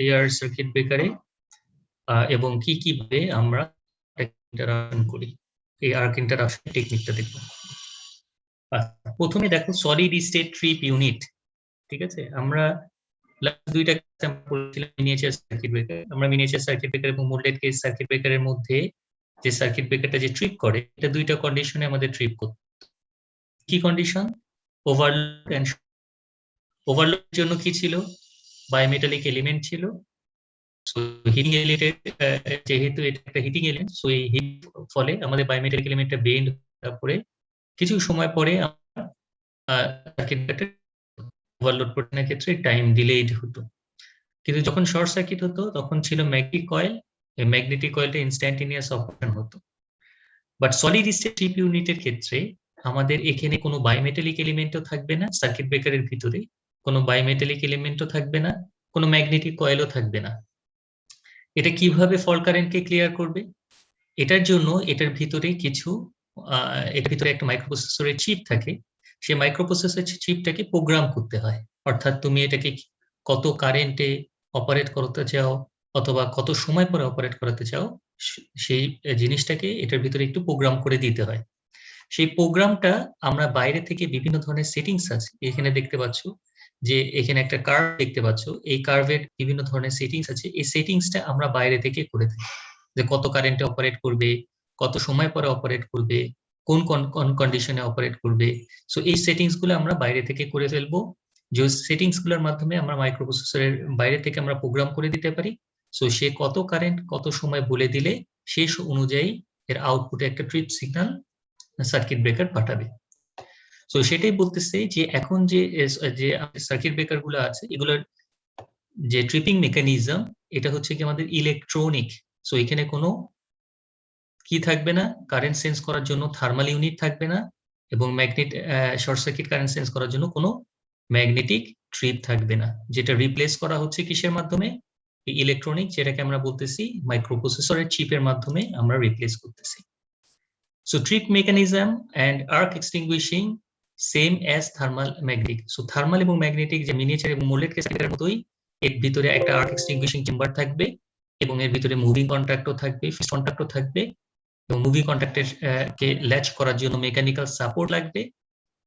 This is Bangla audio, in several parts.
এআর সার্কিট ব্রেকারে এবং কিভাবে আমরা ইন্টারাকশন করি, এই আর্ক ইন্টারাকশন টেকনিকটা দেখব। প্রথমে দেখো সলিড স্টেট ট্রিপ ইউনিট, ঠিক আছে? আমরা দুইটা মিনিয়েচার সার্কিট ব্রেকার, আমরা মিনিয়েচার সার্কিট ব্রেকার এবং মোল্ডেড কেস সার্কিট ব্রেকারের মধ্যে যে সার্কিট ব্রেকারটা যে ট্রিপ করে, এটা দুইটা কন্ডিশনে আমাদের ট্রিপ করতে। কি কন্ডিশন? ওভারলোড এন্ড ওভারলোডের জন্য কি ছিল? বায়োমেটালিক এলিমেন্ট ছিল। হিটিং এলিমেন্ট, যেহেতু এটা একটা হিটিং এলিমেন্ট, সো এই হিট ফলে আমাদের বায়োমেটালিক এলিমেন্টটা বেন্ড করে কিছু সময় পরে সার্কিট ব্রেকার ওভারলোড প্রোটেনের ক্ষেত্রে টাইম ডিলেড হতো। কিন্তু যখন শর্ট সার্কিট হতো তখন ছিল ম্যাগনেটিক কয়েল, এই ম্যাগনেটিক কয়েলটা ইনস্ট্যান্টিনিয়াস অপারেশন হতো। বাট সলিড স্টেট ট্রিপ ইউনিটের ক্ষেত্রে আমাদের এখানে কোনো বায়োমেটালিক এলিমেন্টও থাকবে না, সার্কিট ব্রেকারের ভিতরে কোনো বায়োমেটালিক এলিমেন্টও থাকবে না, কোনো ম্যাগনেটিক কয়েলও থাকবে না। এটা কিভাবে ফল্ট কারেন্টকে ক্লিয়ার করবে? এটার জন্য এটার ভিতরে কিছু এটার ভিতরে একটা মাইক্রোপ্রসেসরের চিপ থাকে, সেই মাইক্রোপ্রসেসর চিপটাকে প্রোগ্রাম করতে হয়। অর্থাৎ তুমি এটাকে কত কারেন্টে অপারেট করতে চাও অথবা কত সময় পরে অপারেট করাতে চাও, সেই জিনিসটাকে এটার ভিতরে একটু প্রোগ্রাম করে দিতে হয়। সেই প্রোগ্রামটা আমরা বাইরে থেকে বিভিন্ন ধরনের সেটিংস আছে, এখানে দেখতে পাচ্ছ যে এখানে একটা কার্ভ দেখতে পাচ্ছ, এই কার্ভের বিভিন্ন ধরনের সেটিংস আছে। এই সেটিংসটা আমরা বাইরে থেকে করে থাকি, যে কত কারেন্টে অপারেট করবে, কত সময় পরে অপারেট করবে, কোন কোন কন্ডিশনে অপারেট করবে। সো এই সেটিংস গুলো আমরা বাইরে থেকে করে ফেলবো, যে সেটিংস গুলোর মাধ্যমে আমরা মাইক্রোপ্রসেসরের বাইরে থেকে আমরা প্রোগ্রাম করে দিতে পারি। সো সে কত কারেন্ট কত সময় বলে দিলে সেই অনুযায়ী এর আউটপুটে একটা ট্রিপ সিগন্যাল সার্কিট ব্রেকার পাঠাবে। সো সেটাই বলতেছে যে এখন যে সার্কিট ব্রেকার গুলো আছে এগুলোর যে ট্রিপিং মেকানিজম, এটা হচ্ছে কি আমাদের ইলেকট্রনিক। সো এখানে কোনো কি থাকবে না, কারেন্ট সেন্স করার জন্য থার্মাল ইউনিট থাকবে না, এবং শর্ট সার্কিট কারেন্ট সেন্স করার জন্য কোনো ম্যাগনেটিক ট্রিপ থাকবে না, যেটা রিপ্লেস করা হচ্ছে কিসের মাধ্যমে? ইলেকট্রনিক, যেটাকে আমরা বলতেছি মাইক্রোপ্রসেসরের চিপের মাধ্যমে আমরা রিপ্লেস করতেছি। So trip mechanism and arc extinguishing same as thermal magnetic. So thermal এবং ম্যাগনেটিক যে মিনিয়েচার এবং মোল্ডেড কেস সার্কিটের মতোই এর ভিতরে একটা আর্ক এক্সটিংগুইশিং চেম্বার থাকবে, এবং এর ভিতরে মুভিং কন্ট্যাক্টও থাকবে, ফিক্সড কন্ট্যাক্টও থাকবে, এবং মুভিং কন্ট্যাক্টের কে ল্যাচ করার জন্য মেকানিক্যাল সাপোর্ট লাগবে,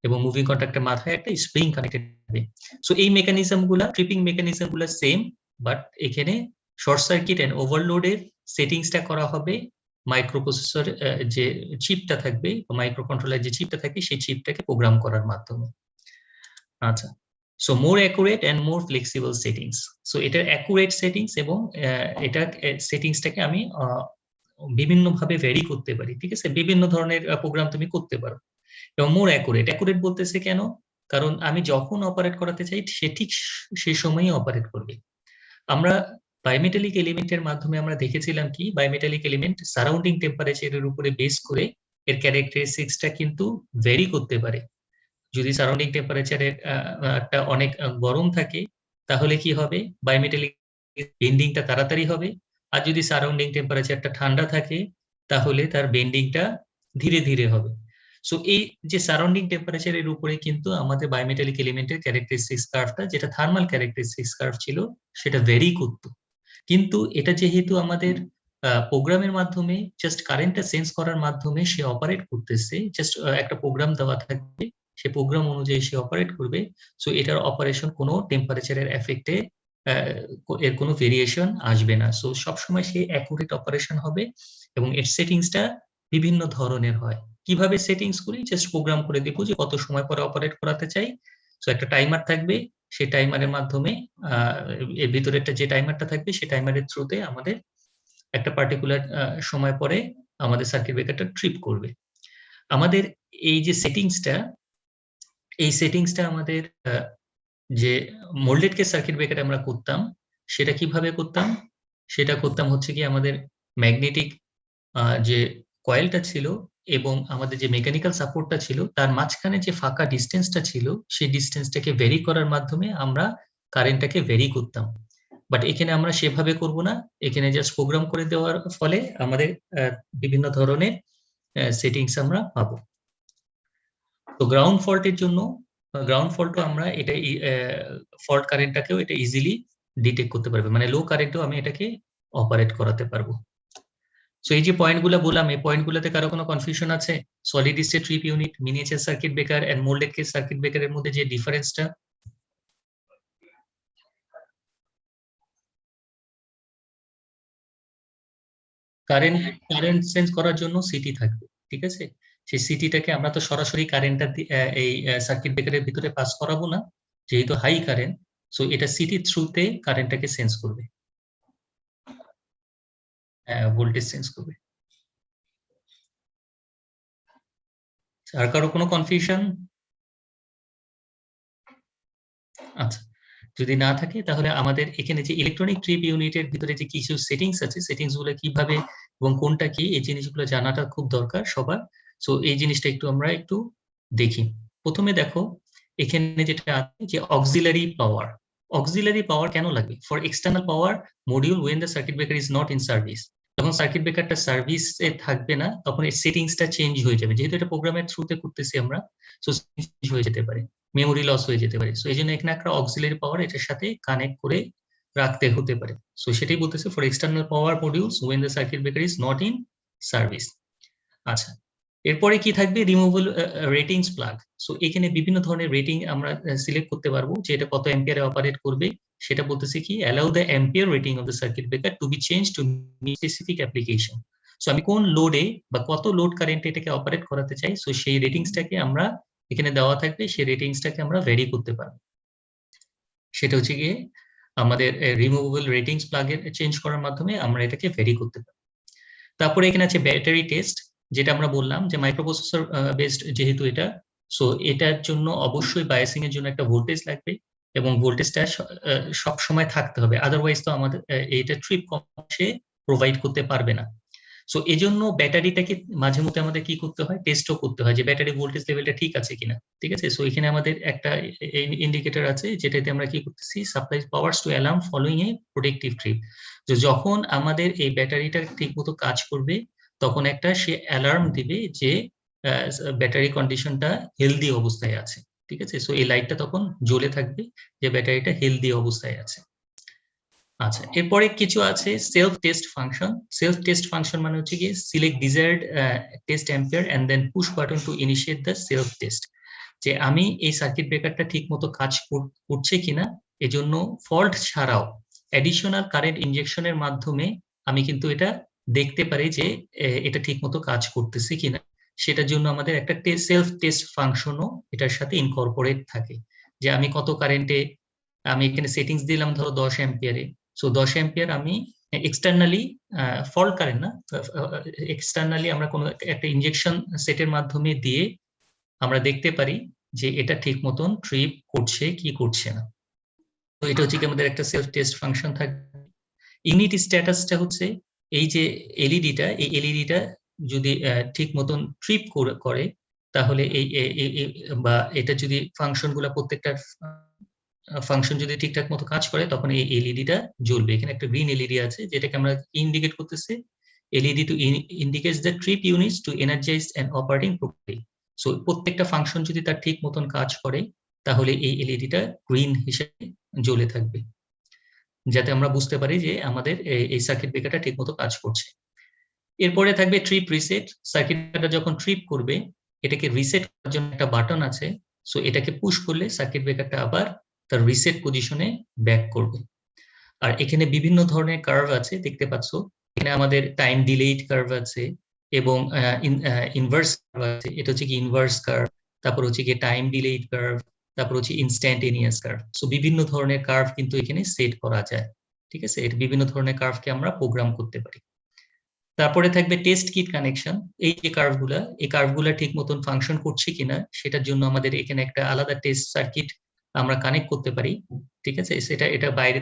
এবং মুভিং কন্ট্যাক্টের মাথায় একটা স্প্রিং কানেক্টেড থাকবে। সো এই মেকানিজম গুলা, ট্রিপিং মেকানিজম গুলা সেম, বাট এখানে শর্ট সার্কিট এন্ড ওভারলোডের সেটিংসটা করা হবে মাইক্রোপ্রসেসর যে চিপটা থাকবে, মাইক্রো কন্ট্রোলার যে চিপটা থাকে সেই চিপটাকে প্রোগ্রাম করার মাধ্যমে। আচ্ছা, so more accurate and more flexible settings. So এটার অ্যাকুরেট সেটিংস এবং এটা সেটিংসটাকে আমি বিভিন্ন ভাবে ভ্যারি করতে পারি, ঠিক আছে? বিভিন্ন ধরনের প্রোগ্রাম তুমি করতে পারো। এবং মোর অ্যাকুরেট, অ্যাকুরেট বলতেছে কেন? কারণ আমি যখন অপারেট করাতে চাই সে ঠিক সেই সময়ই অপারেট করবে। আমরা বায়োমেটালিক এলিমেন্টের মাধ্যমে আমরা দেখেছিলাম কি, বায়োমেটালিক এলিমেন্ট সারাউন্ডিং টেম্পারেচারের উপরে বেস করে এর ক্যারেক্টারিস্টিক্সটা কিন্তু ভ্যারি করতে পারে। যদি সারাউন্ডিং টেম্পারেচারের একটা অনেক গরম থাকে তাহলে কি হবে, বায়োমেটালিক বেন্ডিংটা তাড়াতাড়ি হবে, আর যদি সারাউন্ডিং টেম্পারেচারটা ঠান্ডা থাকে তাহলে তার বেন্ডিংটা ধীরে ধীরে হবে। সো এই যে সারাউন্ডিং টেম্পারেচারের উপরে কিন্তু আমাদের বায়োমেটালিক এলিমেন্টের ক্যারেক্টারিস্টিক্স কার্ভটা, যেটা থার্মাল ক্যারেক্টারিস্টিক্স কার্ভ ছিল, সেটা ভ্যারি করতো। কিন্তু এটা যেহেতু আমাদের প্রোগ্রামের মাধ্যমে জাস্ট কারেন্টটা সেন্স করার মাধ্যমে সে অপারেট করতেছে, জাস্ট একটা প্রোগ্রাম দেওয়া থাকবে, সে প্রোগ্রাম অনুযায়ী সে অপারেট করবে। সো এটার অপারেশন কোনো টেম্পারেচারের এফেক্টে এর কোনো ভেরিয়েশন আসবে না। সো সবসময় সে অ্যাকুরেট অপারেশন হবে, এবং এর সেটিংসটা বিভিন্ন ধরনের হয়। কিভাবে সেটিংস করি? জাস্ট প্রোগ্রাম করে দেবো যে কত সময় পরে অপারেট করাতে চাই। সো একটা টাইমার থাকবে, সেই টাইমারের মাধ্যমে এর ভিতরে একটা যে টাইমারটা থাকবে সেই টাইমারের থ্রুতে আমাদের একটা পার্টিকুলার সময় পরে আমাদের সার্কিট ব্রেকারটা ট্রিপ করবে। আমাদের এই যে সেটিংসটা, এই সেটিংসটা আমাদের যে মোল্ডেড কেস সার্কিট ব্রেকার আমরা করতাম, সেটা কিভাবে করতাম? সেটা করতাম হচ্ছে কি, আমাদের ম্যাগনেটিক যে কয়েলটা ছিল এবং আমাদের যে মেকানিক্যাল সাপোর্টটা ছিল তার মাঝখানে যে ফাঁকা ডিস্টেন্সটা ছিল, সেই ডিস্টেন্সটাকে ভ্যারি করার মাধ্যমে আমরা কারেন্টটাকে ভ্যারি করতাম। বাট এখানে আমরা সেভাবে করব না, এখানে জাস্ট প্রোগ্রাম করে দেওয়ার ফলে আমাদের বিভিন্ন ধরনের সেটিংস আমরা পাবো। তো গ্রাউন্ড ফল্টের জন্য, গ্রাউন্ড ফল্টও আমরা এটা ফল্ট কারেন্টটাকেও এটা ইজিলি ডিটেক্ট করতে পারবে, মানে লো কারেন্টেও আমি এটাকে অপারেট করাতে পারবো। সো এই যে পয়েন্টগুলো বললাম, এই পয়েন্টগুলোতে কারো কোনো কনফিউশন আছে? Solid state trip unit, miniature circuit breaker and moulded case circuit ব্রেকারের মধ্যে যে ডিফারেন্সটা, কারেন্ট সেন্স করার জন্য সিটি থাকবে, ঠিক আছে? সেই সিটিটাকে আমরা তো সরাসরি কারেন্টটা এই সার্কিট ব্রেকারের ভিতরে পাস করাবো না, যেহেতু হাই কারেন্ট, সো এটা সিটি থ্রুতে কারেন্টটাকে সেন্স করবে, ভোল্টেজ সেন্স করবে। আর কারো কোনো কনফিউশন? আচ্ছা, যদি না থাকে তাহলে আমাদের এখানে যে ইলেকট্রনিক ট্রিপ ইউনিটের ভিতরে যে কিছু সেটিংস আছে, সেটিংস গুলো কিভাবে এবং কোনটা কি, এই জিনিসগুলো জানাটা খুব দরকার সবার। সো এই জিনিসটা একটু আমরা একটু দেখি। প্রথমে দেখো এখানে যেটা আছে যে অক্সিলারি পাওয়ার। অক্সিলারি পাওয়ার কেন লাগবে? For external power module when the circuit breaker is not in service. যখন সার্কিট ব্রেকারটা সার্ভিসে থাকবে না তখন এই সেটিংসটা চেঞ্জ হয়ে যাবে, যেহেতু এটা প্রোগ্রামের থ্রুতে করতেছি আমরা, সো চেঞ্জ হয়ে যেতে পারে, মেমোরি লস হয়ে যেতে পারে। সো এই জন্য এখানে একটা অক্সিলারি পাওয়ার এটার সাথে কানেক্ট করে রাখতে হতে পারে। সো সেটাই বলতেছে for external power modules when the circuit breaker is not in service. আচ্ছা, এরপরে কি থাকবে? Removable ratings plug. সো এখানে বিভিন্ন ধরনের রেটিং আমরা সিলেক্ট করতে পারবো যে এটা কত অ্যাম্পিয়ারে অপারেট করবে। সেটা বলতেছে কি, allow the ampere rating of the circuit breaker to be change to specific application. So আমি কোন লোডে বা কত লোড কারেন্টে এটাকে অপারেট করাতে চাই, সো সেই রেটিংসটাকে আমরা এখানে দেওয়া থাকবে, সেই রেটিংসটাকে আমরা ভ্যারি করতে পারবো। সেটা হচ্ছে গিয়ে আমাদের রিমুভেবল রেটিংস প্লাগের চেঞ্জ করার মাধ্যমে আমরা এটাকে ভ্যারি করতে পারি। তারপরে এখানে আছে ব্যাটারি টেস্ট, যেটা আমরা বললাম যে মাইক্রোপ্রসেসর বেসড যেহেতু এটা, সো এটার জন্য অবশ্যই বায়াসিং এর জন্য একটা ভোল্টেজ লাগবে এবং ভোল্টেজটা সব সময় থাকতে হবে, আদারওয়াইজ তো আমাদের এটা ট্রিপ কমে প্রোভাইড করতে পারবে না। সো এই জন্য ব্যাটারিটাকে মাঝে মধ্যে আমাদের কি করতে হয়, টেস্টও করতে হয় যে ব্যাটারি ভোল্টেজ লেভেলটা ঠিক আছে কিনা, ঠিক আছে? সো এখানে আমাদের একটা ইন্ডিকেটর আছে যেটাতে আমরা কি করতেছি, supply powers to alarm following a protective trip. তো যখন আমাদের এই ব্যাটারিটা ঠিকমতো কাজ করবে তখন একটা সে অ্যালার্ম দিবে যে ব্যাটারি কন্ডিশনটা হেলদি অবস্থায় আছে, ঠিক আছে? সো এই লাইটটা তখন জ্বলে থাকবে যে ব্যাটারিটা হেলদি অবস্থায় আছে। আচ্ছা, এরপরে কিছু আছে self test function. Self test function মানে হচ্ছে কি, select desired test ampere and then push button to initiate the self test. যে আমি এই সার্কিট ব্রেকারটা ঠিক মতো কাজ করছে কিনা, এজন্য ফল্ট ছাড়াও অ্যাডিশনাল কারেন্ট ইনজেকশনের মাধ্যমে আমি কিন্তু এটা দেখতে পারি যে এটা ঠিক মতো কাজ করতেছে কিনা। সেটার জন্য আমাদের একটা সেলফ টেস্ট ফাংশনও এটার সাথে ইনকর্পোরেট থাকে, যে আমি কত কারেন্টে, আমি এখানে সেটিংস দিলাম ধরো 10 অ্যাম্পিয়ারে। সো 10 অ্যাম্পিয়ার আমি এক্সটার্নালি, ফল্ট কারেন্ট না, এক্সটার্নালি আমরা কোনো একটা ইনজেকশন সেটের মাধ্যমে দিয়ে আমরা দেখতে পারি যে এটা ঠিক মতন ট্রিপ করছে কি করছে না। তো এটা হচ্ছে কি আমাদের একটা সেলফ টেস্ট ফাংশন থাকবে। ইউনিট স্ট্যাটাসটা হচ্ছে এই যে এলইডিটা, এই এলইডিটা যদি ঠিক মতন ট্রিপ করে তাহলে এই বা এটা যদি ফাংশনগুলো প্রত্যেকটা ফাংশন যদি ঠিকঠাক মতো কাজ করে তখন এই এলইডিটা জ্বলবে। এখানে একটা গ্রিন এলইডি আছে যেটাকে আমরা ইন্ডিকেট করতেছে, LED two indicates the trip units to energise and operating properly. So প্রত্যেকটা ফাংশন যদি তার ঠিক মতন কাজ করে তাহলে এই এলইডিটা গ্রিন হিসেবে জ্বলে থাকবে, যাতে আমরা বুঝতে পারি যে আমাদের এই সার্কিট ব্রেকারটা ঠিক মতো কাজ করছে। এরপরে থাকবে ট্রিপ রিসেট। সার্কিট ব্রেকারটা যখন ট্রিপ করবে এটাকে রিসেট করার জন্য একটা বাটন আছে, সো এটাকে পুশ করলে সার্কিট ব্রেকারটা আবার তার রিসেট পজিশনে ব্যাক করবে। আর এখানে বিভিন্ন ধরনের কার্ভ আছে দেখতে পাচ্ছ, এখানে আমাদের টাইম ডিলেড কার্ভ আছে এবং ইনভার্স কার্ভ আছে। এটা হচ্ছে কি ইনভার্স কার্ভ, তারপর হচ্ছে কি টাইম ডিলেড কার্ভ, তারপর হচ্ছে ইনস্ট্যান্টেনিয়াস কার্ভ। সো বিভিন্ন ধরনের কার্ভ কিন্তু এখানে সেট করা যায়, ঠিক আছে? এটা বিভিন্ন ধরনের কার্ভকে আমরা প্রোগ্রাম করতে পারি। তারপরে থাকবে টেস্ট কিট কানেকশন। এই যে কার্ভগুলা, এই কার্ভগুলা ঠিক মতন ফাংশন করছে কিনা সেটার জন্য আমাদের এখানে একটা আলাদা টেস্ট সার্কিট আমরা কানেক্ট করতে পারি, ঠিক আছে? সেটা এটা বাইরে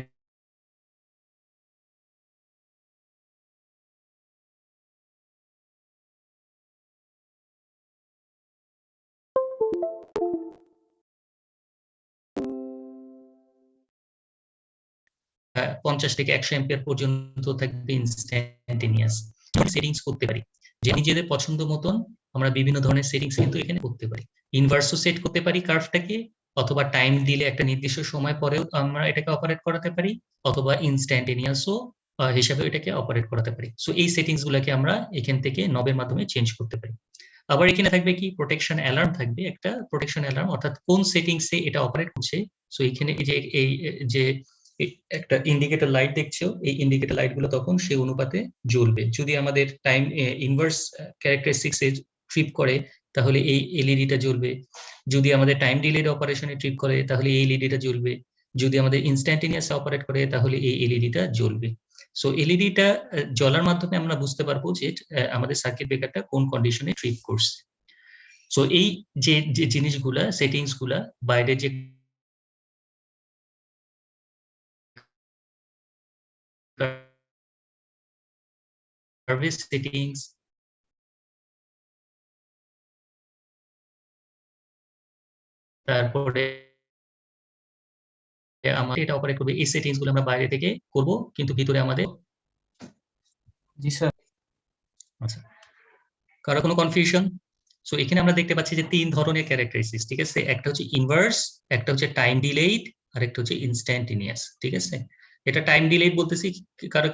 আহ, 50 থেকে 100 এম্পিয়ার পর্যন্ত থাকবে ইনস্ট্যান্টেনিয়াস। সেটিংস করতে পারি যে নিজেদের পছন্দ মতন আমরা বিভিন্ন ধরনের সেটিংস কিন্তু এখানে করতে পারি। ইনভার্সও সেট করতে পারি কার্ভটাকে, অথবা টাইম দিলে একটা নির্দিষ্ট সময় পরেও আমরা এটাকে অপারেট করাতে পারি, অথবা ইনস্ট্যান্টেনিয়াসও হিসাবে এটাকে অপারেট করাতে পারি। সো এই সেটিংস গুলাকে আমরা এখান থেকে নবের মাধ্যমে চেঞ্জ করতে পারি। আবার এখানে থাকবে কি প্রোটেকশন অ্যালার্ম থাকবে, একটা প্রোটেকশন অ্যালার্ম, অর্থাৎ কোন সেটিংসে এটা অপারেট করছে। সো এখানে এই যে একটা ইন্ডিকেটর লাইট দেখছো, এই ইন্ডিকেটর লাইট গুলো তখন সেই অনুপাতে জ্বলবে। যদি আমাদের time inverse characteristics a trip করে তাহলে এই এলইডিটা জ্বলবে। যদি আমাদের টাইম ডিলেড অপারেশনে ট্রিপ করে তাহলে এই এলইডিটা জ্বলবে। যদি আমাদের ইনস্ট্যান্টেনিয়াস অপারেট করে তাহলে এই এলইডিটা জ্বলবে। সো এলইডিটা জ্বলার মাধ্যমে আমরা বুঝতে পারবো যে আমাদের সার্কিট ব্রেকারটা কোন কন্ডিশনে ট্রিপ করছে। সো এই যে জিনিসগুলা সেটিংস গুলা বাইরে যে সার্ভিস সেটিংস, তারপরে আমাদের এটা অপারেট করবে, এই সেটিংস গুলো আমরা বাইরে থেকে করব, কিন্তু ভিতরে আমাদের। জি স্যার। আচ্ছা, কারো কোনো কনফিউশন? সো এখানে আমরা দেখতে পাচ্ছি যে 3 ধরনের ক্যারেক্টারিস্টিক্স, ঠিক আছে? একটা হচ্ছে ইনভার্স, একটা হচ্ছে টাইম ডিলেড, আর একটা হচ্ছে ইনস্ট্যান্টেনিয়াস, ঠিক আছে? এটা টাইম ডিলেড বলতেছি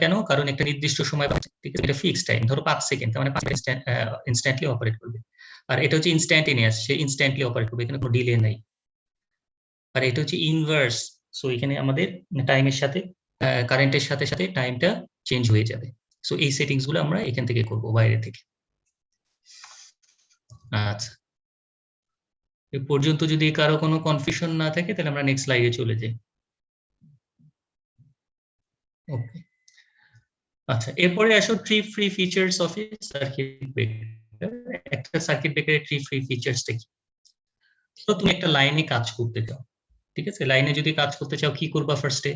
কেন, কারণ একটা নির্দিষ্ট সময়, ঠিক আছে, এটা ফিক্সড টাইম, ধরো 5 সেকেন্ড, তার মানে 5 সেকেন্ড ইনস্ট্যান্টলি অপারেট করবে। আর এটা হচ্ছে ইনস্ট্যান্টেনিয়াস, সে ইনস্ট্যান্টলি অপারেট করবে, এখানে কোনো ডিলে নাই। আর এটা হচ্ছে ইনভার্স, সো এখানে আমাদের টাইমের সাথে কারেন্টের সাথে সাথে টাইমটা চেঞ্জ হয়ে যাবে। সো এই সেটিংস গুলো আমরা এখান থেকে করব, বাইরে থেকে। আচ্ছা, এ পর্যন্ত যদি কারো কোনো কনফিউশন না থাকে তাহলে আমরা নেক্সট স্লাইডে চলে যাই। ওকে, আচ্ছা, এরপরে আসো trip free features of A circuit breaker. একটা সার্কিট ব্রেকারের ট্রিপ ফ্রি ফিচার্সটা কি? তো তুমি একটা লাইনে কাজ করতে চাও, ঠিক আছে? লাইনে যদি কাজ করতে চাও কি করবা? ফার্স্টে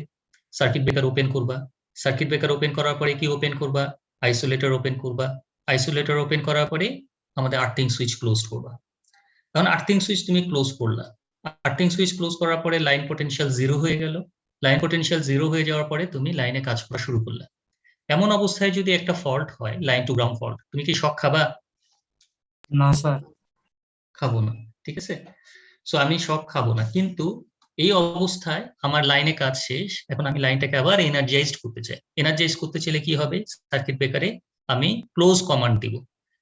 সার্কিট ব্রেকার ওপেন করবা। সার্কিট ব্রেকার ওপেন করার পরে কি ওপেন করবা? আইসোলেটর ওপেন করবা। আইসোলেটর ওপেন করার পরে আমাদের আর্থিং সুইচ ক্লোজ করবা। কারণ আর্থিং সুইচ তুমি ক্লোজ করলা, আর্থিং সুইচ ক্লোজ করার পরে লাইন পোটেনশিয়াল 0 হয়ে গেল। লাইন পোটেনশিয়াল 0 হয়ে যাওয়ার পরে তুমি লাইনে কাজ করা শুরু করলা। এমন অবস্থায় যদি একটা ফল্ট হয়, লাইন টু গ্রাউন্ড ফল্ট, তুমি কি শক খাবা? না স্যার। খাবো না, ঠিক আছে? সো আমি শক খাবো না, কিন্তু এই অবস্থায় আমার লাইনে কাজ শেষ, এখন আমি লাইনটাকে আবার এনার্জাইজড করতে চাই। এনার্জাইজ করতে চাইলে কি হবে? সার্কিট ব্রেকারে আমি ক্লোজ কমান্ড দিব।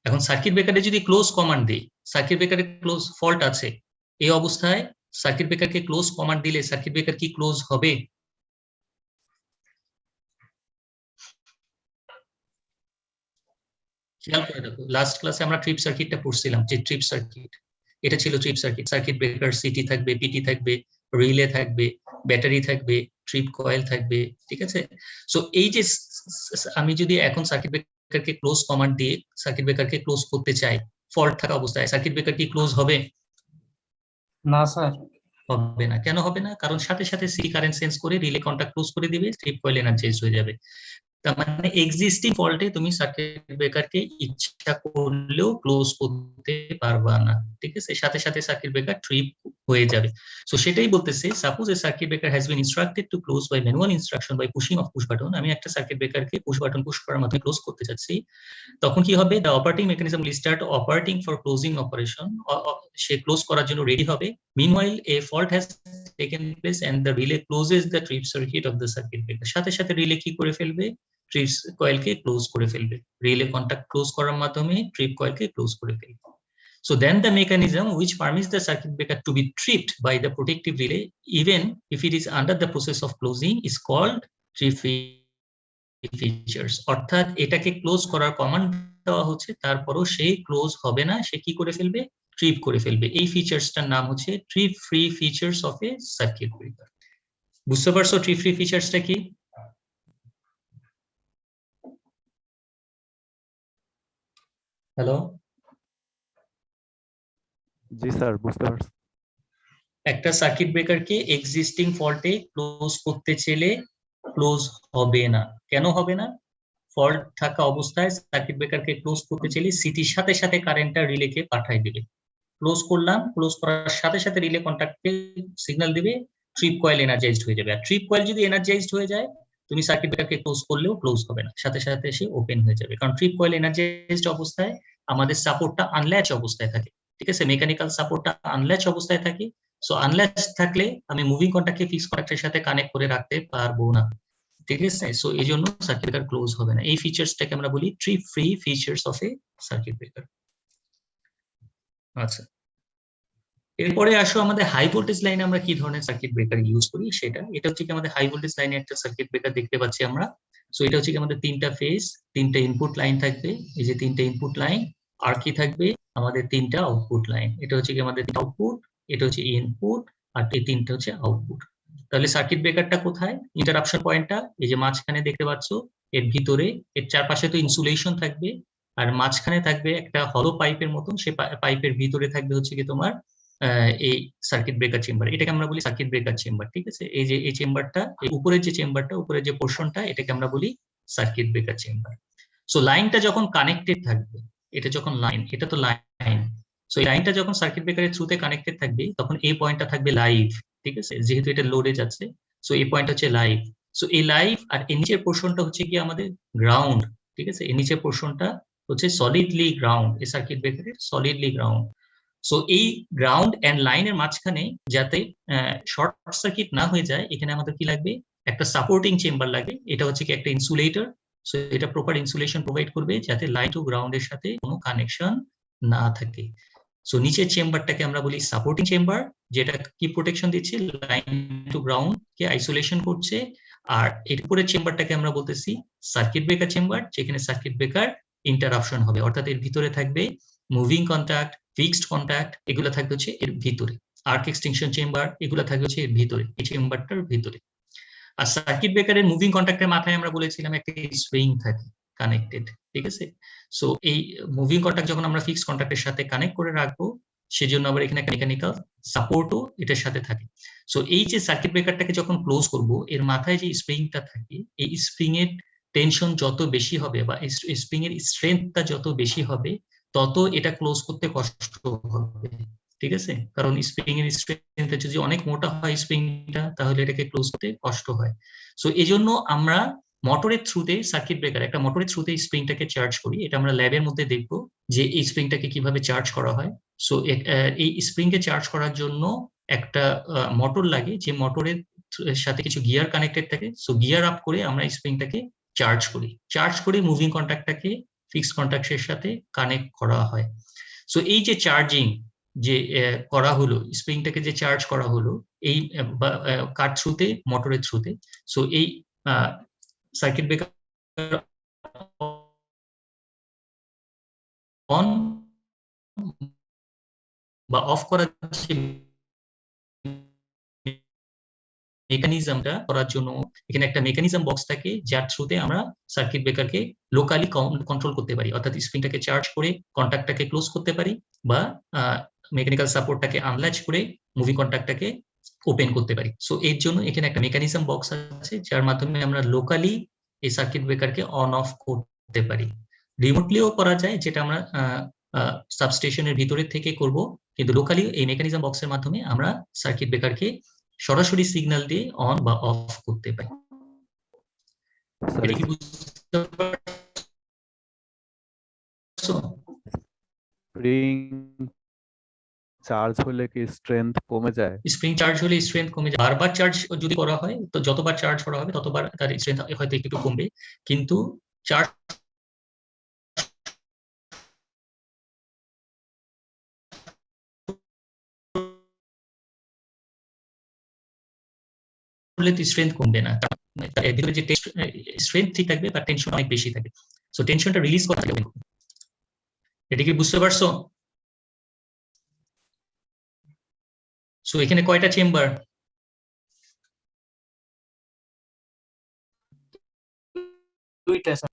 এখন সার্কিট ব্রেকারে যদি ক্লোজ কমান্ড দিই, সার্কিট ব্রেকারে ক্লোজ ফল্ট আছে, এই অবস্থায় সার্কিট ব্রেকারকে ক্লোজ কমান্ড দিলে সার্কিট ব্রেকার কি ক্লোজ হবে? খেয়াল করে দেখো, লাস্ট ক্লাসে আমরা ট্রিপ সার্কিটটা পড়ছিলাম, যে ট্রিপ সার্কিট, এটা ছিল trip circuit. Circuit breaker city থাকবে, পিটি থাকবে, রিলে থাকবে, ব্যাটারি থাকবে, ট্রিপ কয়েল থাকবে, ঠিক আছে? সো এই যে আমি যদি এখন সার্কিট ব্রেকারকে ক্লোজ কমান্ড দিয়ে সার্কিট ব্রেকারকে ক্লোজ করতে চাই, ফল্ট থাকা অবস্থায় সার্কিট ব্রেকার কি ক্লোজ হবে? না স্যার। হবে না। কেন হবে না? কারণ সাথে সাথে সি কারেন্ট সেন্স করে রিলে কন্টাক্ট ক্লোজ করে দিবে, ট্রিপ কয়েল এনার্জাইজ হয়ে যাবে। তার মানে এক্সিস্টিং ফল্টে তুমি সার্কিট ব্রেকারকে ইচ্ছা করলেও ক্লোজ করতে পারবা না, ঠিক আছে? সাথে সাথে সার্কিট ব্রেকার ট্রিপ হয়ে যাবে। সো সেটাই বলতেছে, suppose a circuit breaker has been instructed to close by manual instruction by pushing of push button. আমি একটা সার্কিট ব্রেকারকে পুশ বাটন পুশ করার মাধ্যমে ক্লোজ করতে চাচ্ছি, তখন কি হবে? The operating mechanism will start operating for closing operation. সে ক্লোজ করার জন্য রেডি হবে। Meanwhile a fault has taken place and the relay closes the trip circuit of the circuit breaker. সাথে সাথে রিলে কি করে ফেলবে? ট্রিপ কয়েলকে ক্লোজ করে ফেলবে। রিলে কন্টাক্ট ক্লোজ করার মাধ্যমে ট্রিপ কয়েলকে ক্লোজ করে ফেলবে। So then the mechanism which permits the circuit breaker to be tripped by the protective relay, even if it is under the process of closing, is called trip features. অর্থাৎ এটাকে ক্লোজ করার কমান্ড দেওয়া হচ্ছে, তারপরও সে ক্লোজ হবে না, সে কি করে ফেলবে? ট্রিপ করে ফেলবে। এই ফিচার্সটার নাম হচ্ছে trip free features of A circuit breaker. বুঝতে পারছো ট্রিপ ফ্রি ফিচার্সটা কি? হ্যালো, জি স্যার, বুঝতে পারছি। একটা সার্কিট ব্রেকারকে এক্সিস্টিং ফল্টে ক্লোজ করতে চাইলে ক্লোজ হবে না। কেন হবে না? ফল্ট থাকা অবস্থায় সার্কিট ব্রেকারকে ক্লোজ করতে চাইলে সিটির সাথে সাথে কারেন্টটা রিলেকে পাঠিয়ে দিবে। ক্লোজ করলাম, ক্লোজ করার সাথে সাথে রিলে কন্টাক্টে সিগন্যাল দিবে, ট্রিপ কয়েল এনার্জাইজড হয়ে যাবে। আর ট্রিপ কয়েল যদি এনার্জাইজড হয়ে যায়, তুমি সার্কিট ব্রেকারকে ক্লোজ করলেও ক্লোজ হবে না, সাথে সাথে সে ওপেন হয়ে যাবে। কারণ ট্রিপ কয়েল এনার্জাইজড অবস্থায় আমাদের সাপোর্টটা আনল্যাচ অবস্থায় থাকে, ঠিক আছে? মেকানিক্যাল সাপোর্টটা আনল্যাচ অবস্থায় থাকে। সো আনলেস থাকলে আমি মুভিং কন্ট্যাক্টকে ফিক্সড কন্ট্যাক্টের সাথে কানেক্ট করে রাখতে পারবো না, ঠিক আছে? সো এই জন্য সার্কিট ব্রেকার ক্লোজ হবে না। এই ফিচার্সটাকে আমরা বলি trip free features of A circuit breaker. আচ্ছা, এরপরে আসো আমাদের হাই ভোল্টেজ লাইনে আমরা কি ধরনের সার্কিট ব্রেকার ইউজ করি সেটা। এটা হচ্ছে কি আমাদের হাই ভোল্টেজ লাইনে একটা সার্কিট ব্রেকার দেখতে পাচ্ছি আমরা। সো এটা হচ্ছে কি আমাদের তিনটা ফেজ, তিনটা ইনপুট লাইন থাকবে, এই যে তিনটা ইনপুট লাইন, আর কি থাকবে আমাদের তিনটা আউটপুট লাইন। এটা হচ্ছে কি আমাদের আউটপুট, এটা হচ্ছে ইনপুট, আর এই তিনটা হচ্ছে আউটপুট। তাহলে সার্কিট ব্রেকারটা কোথায়? ইন্টারাপশন পয়েন্টটা এই যে মাঝখানে দেখতে পাচ্ছ, এর ভিতরে, এর চারপাশে তো ইনসুলেশন থাকবে, আর মাঝখানে থাকবে একটা হলো পাইপের মতন, সে পাইপের ভিতরে থাকবে হচ্ছে কি তোমার এই সার্কিট ব্রেকার চেম্বার। এটাকে আমরা বলি সার্কিট ব্রেকার চেম্বার, ঠিক আছে? এই যে এই চেম্বারটা, এই উপরের যে চেম্বারটা, উপরের যে পোর্শনটা, এটাকে আমরা বলি সার্কিট ব্রেকার চেম্বার। সো লাইনটা যখন কানেক্টেড থাকবে, এটা যখন লাইন, এটা তো লাইন, সো এই লাইনটা যখন সার্কিট ব্রেকারের থ্রুতে কানেক্টেড থাকবে, তখন এই পয়েন্টটা থাকবে লাইভ, ঠিক আছে? যেহেতু এটা লোডে যাচ্ছে, সো এই পয়েন্ট হচ্ছে লাইভ। সো এই লাইভ, আর এই নিচের পোর্শনটা হচ্ছে কি আমাদের গ্রাউন্ড, ঠিক আছে? এই নিচের পোর্শনটা হচ্ছে সলিডলি গ্রাউন্ড, এই সার্কিট ব্রেকারের সলিডলি গ্রাউন্ড। সো এই গ্রাউন্ড এন্ড লাইনের মাঝখানে যাতে শর্ট সার্কিট না হয়ে যায়, এখানে আমাদের কি লাগবে? একটা সাপোর্টিং চেম্বার লাগে। এটা হচ্ছে কি একটা ইনসুলেটর। সো এটা প্রপার ইনসুলেশন প্রোভাইড করবে যাতে লাইন টু গ্রাউন্ডের সাথে কোনো কানেকশন না থাকে। সো নিচের চেম্বারটাকে আমরা বলি সাপোর্টিং চেম্বার, যেটা কি প্রোটেকশন দিচ্ছে? Line to ground K isolation করছে। আর এর উপরের চেম্বারটাকে আমরা বলতেছি সার্কিট ব্রেকার চেম্বার, যেখানে সার্কিট ব্রেকার ইন্টারাপশন হবে, অর্থাৎ এর ভিতরে থাকবে মুভিং কন্ট্যাক্ট, ফিক্সড কন্ট্যাক্ট, এগুলো থাকবে হচ্ছে এর ভিতরে। আর্ক এক্সটেনশন চেম্বার, এগুলো থাকবে হচ্ছে এর ভিতরে, এই চেম্বারটার ভিতরে। আর সার্কিট ব্রেকারের মুভিং কন্ট্যাক্টের মাথায় আমরা বলেছিলাম একটা সুইং থাকে কানেক্টেড, ঠিক আছে? সো এই মুভিং কন্ট্যাক্ট যখন আমরা ফিক্সড কন্ট্যাক্টের সাথে কানেক্ট করে রাখবো, সেজন্য আবার এখানে একটা মেকানিক্যাল সাপোর্টও এটার সাথে থাকে। সো এই যে সার্কিট ব্রেকারটাকে যখন ক্লোজ করব, এর মাথায় যে স্প্রিংটা থাকে, এই স্প্রিং এর টেনশন যত বেশি হবে বা স্প্রিং এর স্ট্রেংথটা যত বেশি হবে, তত এটা ক্লোজ করতে কষ্ট হবে, ঠিক আছে? কারণ স্প্রিং এর স্ট্রেংথ যদি অনেক মোটা হয় স্প্রিংটা, তাহলে এটাকে ক্লোজ করতে কষ্ট হয়। সো এই জন্য আমরা মোটরের থ্রুতে সার্কিট ব্রেকার, একটা মোটরের থ্রুতে স্প্রিংটাকে চার্জ করি। এটা আমরা ল্যাবের মধ্যে দেখবো যে এই স্প্রিংটাকে কিভাবে চার্জ করা হয়। সো এই স্প্রিংকে চার্জ করার জন্য একটা মোটর লাগে, যে মোটরের সাথে কিছু গিয়ার কানেক্টেড থাকে। সো গিয়ার আপ করে আমরা স্প্রিংটাকে চার্জ করি, চার্জ করে মুভিং কন্ট্যাক্টটাকে ফিক্সড কন্ট্যাক্টের সাথে কানেক্ট করা হয়। সো এই যে চার্জিং যে করা হলো, স্প্রিংটাকে যে চার্জ করা হলো এই কার থ্রুতে? মোটরের থ্রুতে। সো এই সার্কিট ব্রেকার অন বা অফ করার যে মেকানিজমটা করার জন্য এখানে একটা মেকানিজম বক্স থাকে, যার থ্রুতে আমরা সার্কিট ব্রেকারকে লোকালি কন্ট্রোল করতে পারি, অর্থাৎ স্প্রিংটাকে চার্জ করে কন্ট্যাক্টটাকে ক্লোজ করতে পারি, বা মেকানিক্যাল সাপোর্টটাকে আনল্যাচ করে মুভিং কন্ট্যাক্টটাকে ওপেন করতে পারি। সো এর জন্য এখানে একটা মেকানিজম বক্স আছে, যার মাধ্যমে আমরা লোকালি এই সার্কিট ব্রেকারকে অন অফ করতে পারি। রিমোটলিও করা যায়, যেটা আমরা সাবস্টেশনের ভিতরের থেকে করব, কিন্তু লোকালি এই মেকানিজম বক্সের মাধ্যমে আমরা সার্কিট ব্রেকারকে সরাসরি সিগন্যাল দিয়ে অন বা অফ করতে পারি। এটা কি বুঝতে পারছো? স্প্রিং চার্জ হলে কি স্ট্রেংথ কমে যায়? স্প্রিং চার্জ হলে স্ট্রেংথ কমে যায়। বারবার চার্জ যদি করা হয়, তো যতবার চার্জ করা হবে ততবার তার স্ট্রেংথ হয়তো একটু কমবে, কিন্তু চার্জ করলে তো স্ট্রেংথ কমবে না, এর ভিতরে যে স্ট্রেংথ ঠিক থাকবে, তার টেনশন অনেক বেশি থাকবে। সো টেনশনটা রিলিজ করা যাবে। এটা কি বুঝতে পারছো? সো এখানে কয়টা চেম্বার? দুইটা স্যার।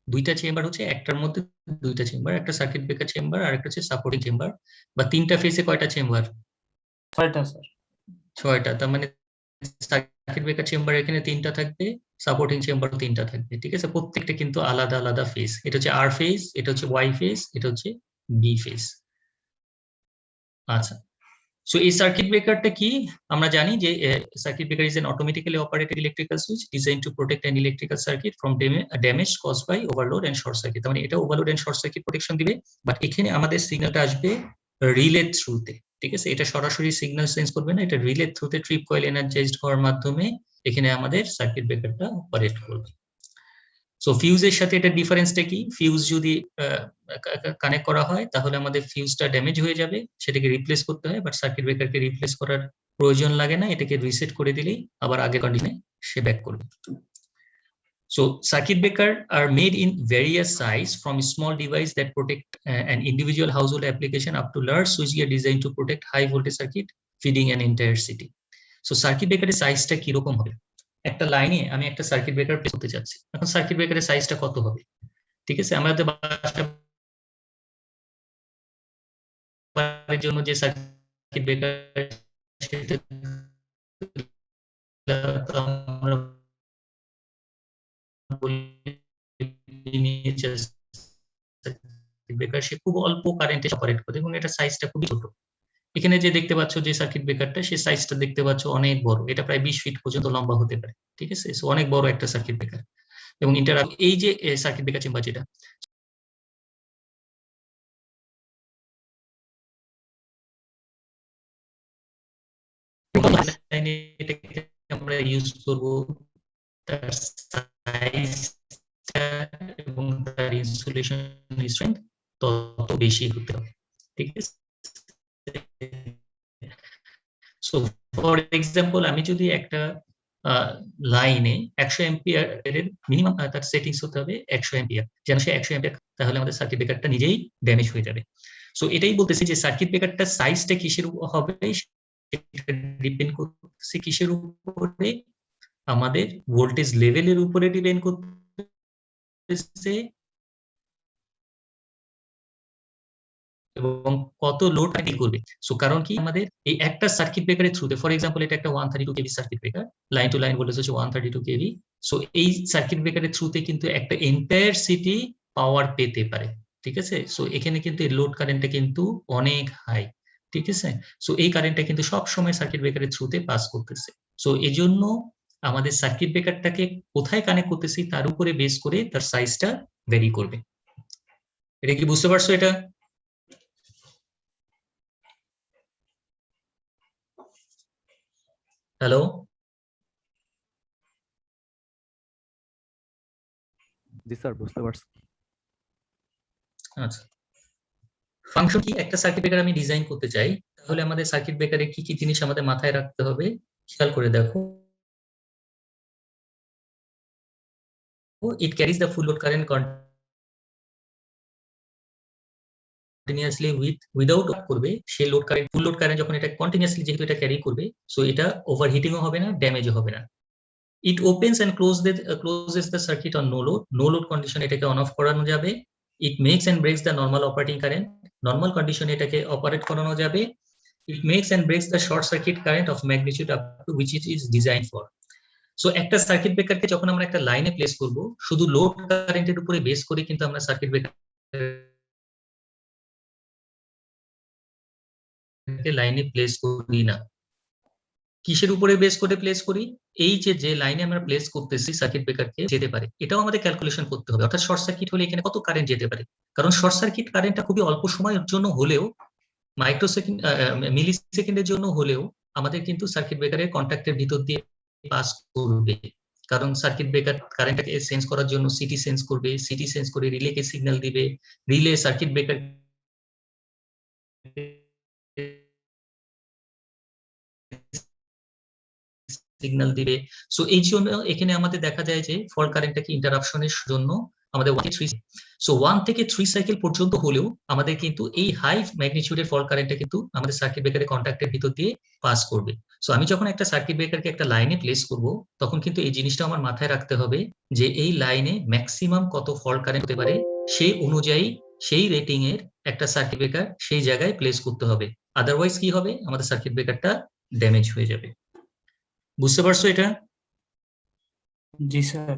দুইটা চেম্বার হচ্ছে, একটার মধ্যে দুইটা চেম্বার, একটা সার্কিট ব্রেকার চেম্বার আর একটা হচ্ছে সাপোর্টিং চেম্বার। বা তিনটা ফেজে কয়টা চেম্বার? 6টা স্যার। 6টা। তার মানে সার্কিট ব্রেকার চেম্বার এখানে 3টা থাকবে, সাপোর্টিং চেম্বার 3টা থাকবে, ঠিক আছে? প্রত্যেকটা কিন্তু আলাদা আলাদা ফেজ। এটা হচ্ছে আর ফেজ, এটা হচ্ছে ওয়াই ফেজ, এটা হচ্ছে বি ফেজ। আচ্ছা, সো এই সার্কিট ব্রেকারটা কি? আমরা জানি যে circuit breaker is an automatically operated electrical switch design to protect an electrical circuit from damage caused by overload and short circuit. তার মানে এটা overload and short circuit protection দিবে, বাট এখানে আমাদের সিগন্যালটা আসবে রিলে থ্রুতে, ঠিক আছে? এটা সরাসরি সিগন্যাল সেন্স করবে না, এটা রিলে থ্রুতে ট্রিপ কয়েল এনার্জাইজড হওয়ার মাধ্যমে এখানে আমাদের সার্কিট ব্রেকারটা অপারেট করবে। সো ফিউজের সাথে এটা ডিফারেন্সটা কি? ফিউজ যদি কানেক্ট করা হয় তাহলে আমাদের ফিউজটা ড্যামেজ হয়ে যাবে, সেটাকে রিপ্লেস করতে হয়, বাট সার্কিট ব্রেকারকে রিপ্লেস করার প্রয়োজন লাগে না, এটাকে রিসেট করে দিলেই আবার আগের কন্ডিশনে সে ব্যাক করবে। So circuit breaker are made in various size, from small device that protect an individual household application up to large switchgear designed to protect high voltage circuit feeding an entire city. So circuit breaker সাইজটা কি রকম হবে? একটা লাইনে আমি একটা সার্কিট ব্রেকার প্লেস করতে যাচ্ছি, এখন সার্কিট ব্রেকারের সাইজটা কত হবে? ঠিক আছে, আমাদের বাসার জন্য যে সার্কিট ব্রেকার সেটা আমরা ব্রেকার, সে খুব অল্প কারেন্টে অপারেট করে এবং এটা সাইজটা খুবই ছোট। এখানে যে দেখতে পাচ্ছ যে সার্কিট ব্রেকারটা, সে সাইজটা দেখতে পাচ্ছ অনেক বড়, এটা প্রায় 20 ফিট পর্যন্ত লম্বা হতে পারে, ঠিক আছে? সো অনেক বড় একটা সার্কিট ব্রেকার। এবং এই যে সার্কিট ব্রেকার চেম্বার যেটা আমরা ইউজ করব, তার সাইজটা এবং তার ইনসুলেশন স্ট্রেংথ তত বেশি হতে হবে, ঠিক আছে? সো ফর এক্সাম্পল, আমি যদি একটা লাইনে 100 এম্পিয়ার এর মিনিমাম তার সেটিংস হতে হবে 100 এম্পিয়ার, যেন সে 100 এম্পিয়ার, তাহলে আমাদের সার্কিট ব্রেকারটা নিজেই ড্যামেজ হয়ে যাবে। সো এটাই বলতেছি যে সার্কিট ব্রেকারটা সাইজটা কিসের হবে, সেটা ডিপেন্ড করছে কিসের উপরে? আমাদের ভোল্টেজ লেভেলের উপরে ডিপেন্ড করতেছে এবং কত লোড ডিল করবে। সো কারণ কি, আমাদের এই একটা সার্কিট ব্রেকারের থ্রুতে, ফর এক্সাম্পল এটা একটা 132 kV circuit breaker, line to line voltage হচ্ছে 132 কেভি। সো এই সার্কিট ব্রেকারের থ্রুতে কিন্তু একটা এন্টায়ার সিটি পাওয়ার পেতে পারে, ঠিক আছে? সো এখানে কিন্তু লোড কারেন্টটা কিন্তু অনেক হাই, ঠিক আছে? সো এই কারেন্টটা কিন্তু সব সময় সার্কিট ব্রেকারের থ্রুতে পাস করতেছে। সো এজন্য আমাদের সার্কিট ব্রেকারটাকে কোথায় কানেক্ট করতেছি তার উপরে বেস করে তার সাইজটা ভ্যারি করবে। এটা কি বুঝতে পারছো? এটা হ্যালো, জি স্যার, বুঝতে পারছি। আচ্ছা, ফাংশন কি? একটা সার্কিট ব্রেকার আমি ডিজাইন করতে চাই, তাহলে আমাদের সার্কিট ব্রেকারে কি কি জিনিস আমাদের মাথায় রাখতে হবে খেয়াল করে দেখো। It carries the full load current continuously without করবে, সে load current, full load current যখন এটা কন্টিনিউয়াসলি যেহেতু এটা ক্যারি করবে, সো এটা ওভারহিটিংও হবে না, ড্যামেজও হবে না। It opens and closes the circuit on no load condition, এটাকে অন অফ করানো যাবে। It makes and breaks the normal operating current, normal কন্ডিশনে এটাকে অপারেট করানো যাবে। It makes and breaks the short circuit current of magnitude up to which it is designed for. So একটা সার্কিট ব্রেকারকে যখন আমরা একটা লাইনে প্লেস করব, শুধু লোড কারেন্টের উপরে বেস করে কিন্তু আমরা সার্কিট ব্রেকার লাইনে প্লেস করি না। কিসের উপরে বেস করে প্লেস করি? এই যে লাইনে আমরা প্লেস করতেছি সার্কিট ব্রেকারকে যেতে পারে, এটাও আমাদের ক্যালকুলেশন করতে হবে। অর্থাৎ শর্ট সার্কিট হলে এখানে কত কারেন্ট যেতে পারে, কারণ শর্ট সার্কিট কারেন্টটা খুবই অল্প সময়ের জন্য হলেও, মাইক্রোসেকেন্ড মিলি সেকেন্ডের জন্য হলেও আমাদের কিন্তু সার্কিট ব্রেকারের কন্ট্যাক্টের ভিতর দিয়ে পাস করবে, কারণ সার্কিট ব্রেকার কারেন্টটাকে সেন্স করার জন্য সিটি সেন্স করবে, সিটি সেন্স করে রিলেকে সিগন্যাল দিবে, রিলে সার্কিট ব্রেকার সিগন্যাল দিবে। সো এই জন্য এখানে আমাদের দেখা যায় যে ফল্ট কারেন্টটাকে ইন্টারাপশনের জন্য আমাদের 1 থেকে 3 সাইকেল পর্যন্ত হলেও আমাদের কিন্তু এই হাই ম্যাগনিটিউডের ফল্ট কারেন্টটা কিন্তু আমাদের সার্কিট ব্রেকারের কন্ট্যাক্টের ভিতর দিয়ে পাস করবে। সো আমি যখন একটা সার্কিট ব্রেকারকে একটা লাইনে প্লেস করব, তখন কিন্তু এই জিনিসটা আমার মাথায় রাখতে হবে যে এই লাইনে ম্যাক্সিমাম কত ফল্ট কারেন্ট হতে পারে, সেই অনুযায়ী সেই রেটিং এর একটা সার্কিট ব্রেকার সেই জায়গায় প্লেস করতে হবে। আদারওয়াইজ কি হবে, আমাদের সার্কিট ব্রেকারটা ড্যামেজ হয়ে যাবে। বুঝতে পারছো এটা? জি স্যার।